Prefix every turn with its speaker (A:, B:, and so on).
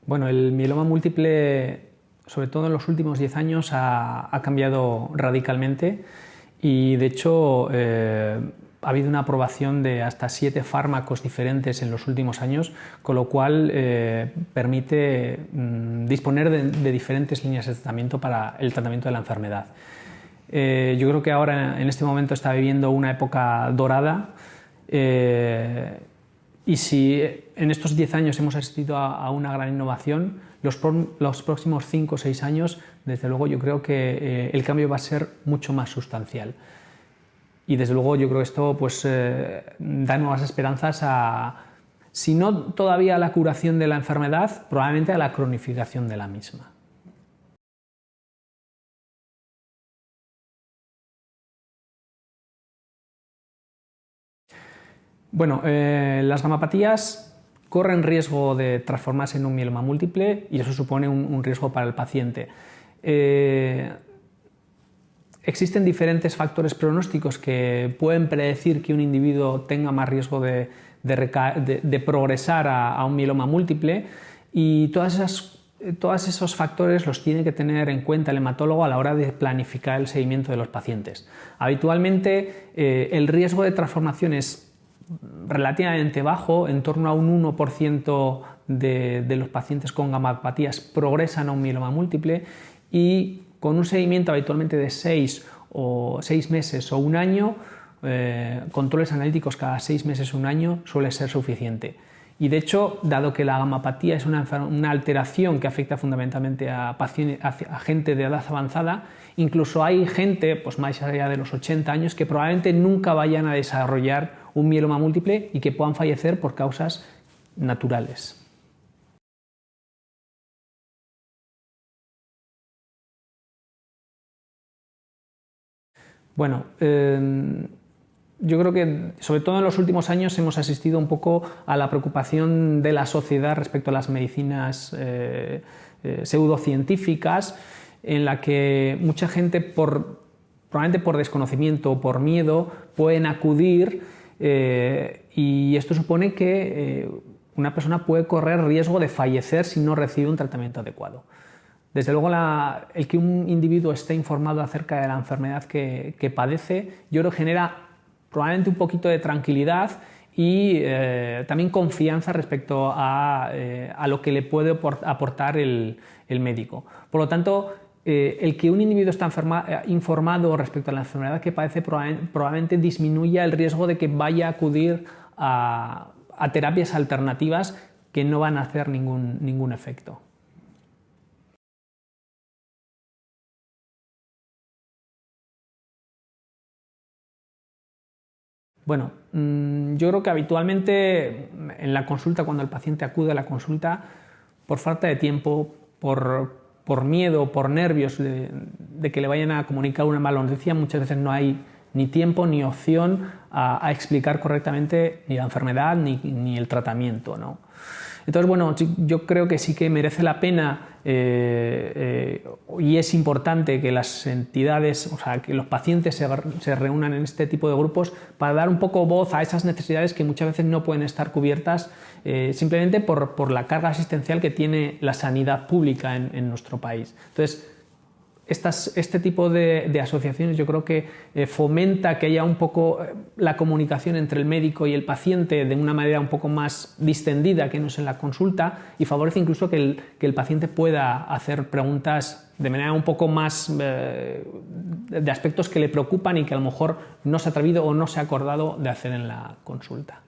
A: Bueno, el mieloma múltiple, sobre todo en los últimos 10 años, ha cambiado radicalmente y, de hecho, ha habido una aprobación de hasta 7 fármacos diferentes en los últimos años, con lo cual permite disponer de diferentes líneas de tratamiento para el tratamiento de la enfermedad. Yo creo que ahora, en este momento, está viviendo una época dorada. Y si en estos 10 años hemos asistido a una gran innovación, los próximos 5 o 6 años, desde luego, yo creo que el cambio va a ser mucho más sustancial. Y desde luego yo creo que esto pues, da nuevas esperanzas si no todavía a la curación de la enfermedad, probablemente a la cronificación de la misma. Bueno, las gamapatías corren riesgo de transformarse en un mieloma múltiple y eso supone un riesgo para el paciente. Existen diferentes factores pronósticos que pueden predecir que un individuo tenga más riesgo de progresar a un mieloma múltiple, y todos esos factores los tiene que tener en cuenta el hematólogo a la hora de planificar el seguimiento de los pacientes. Habitualmente el riesgo de transformación es relativamente bajo, en torno a un 1% de los pacientes con gamapatías progresan a un mieloma múltiple, y con un seguimiento habitualmente de 6 meses o un año, controles analíticos cada 6 meses o un año, suele ser suficiente. Y, de hecho, dado que la gamapatía es una alteración que afecta fundamentalmente a gente de edad avanzada, incluso hay gente pues, más allá de los 80 años que probablemente nunca vayan a desarrollar un mieloma múltiple y que puedan fallecer por causas naturales. Bueno, yo creo que sobre todo en los últimos años hemos asistido un poco a la preocupación de la sociedad respecto a las medicinas pseudocientíficas, en la que mucha gente, probablemente por desconocimiento o por miedo, pueden acudir, y esto supone que una persona puede correr riesgo de fallecer si no recibe un tratamiento adecuado. Desde luego, el que un individuo esté informado acerca de la enfermedad que padece, yo creo que genera probablemente un poquito de tranquilidad y también confianza respecto a lo que le puede aportar el médico. Por lo tanto, el que un individuo está informado respecto a la enfermedad que padece probablemente disminuya el riesgo de que vaya a acudir a terapias alternativas que no van a hacer ningún efecto. Bueno, yo creo que habitualmente en la consulta, cuando el paciente acude a la consulta, por falta de tiempo, por miedo, por nervios de que le vayan a comunicar una mala noticia, muchas veces no hay ni tiempo ni opción a explicar correctamente ni la enfermedad ni el tratamiento, ¿no? Entonces, bueno, yo creo que sí que merece la pena y es importante que las entidades, o sea, que los pacientes se reúnan en este tipo de grupos para dar un poco voz a esas necesidades que muchas veces no pueden estar cubiertas simplemente por la carga asistencial que tiene la sanidad pública en nuestro país. Entonces, este tipo de asociaciones yo creo que fomenta que haya un poco la comunicación entre el médico y el paciente de una manera un poco más distendida que no es en la consulta, y favorece incluso que el paciente pueda hacer preguntas de manera un poco más de aspectos que le preocupan y que a lo mejor no se ha atrevido o no se ha acordado de hacer en la consulta.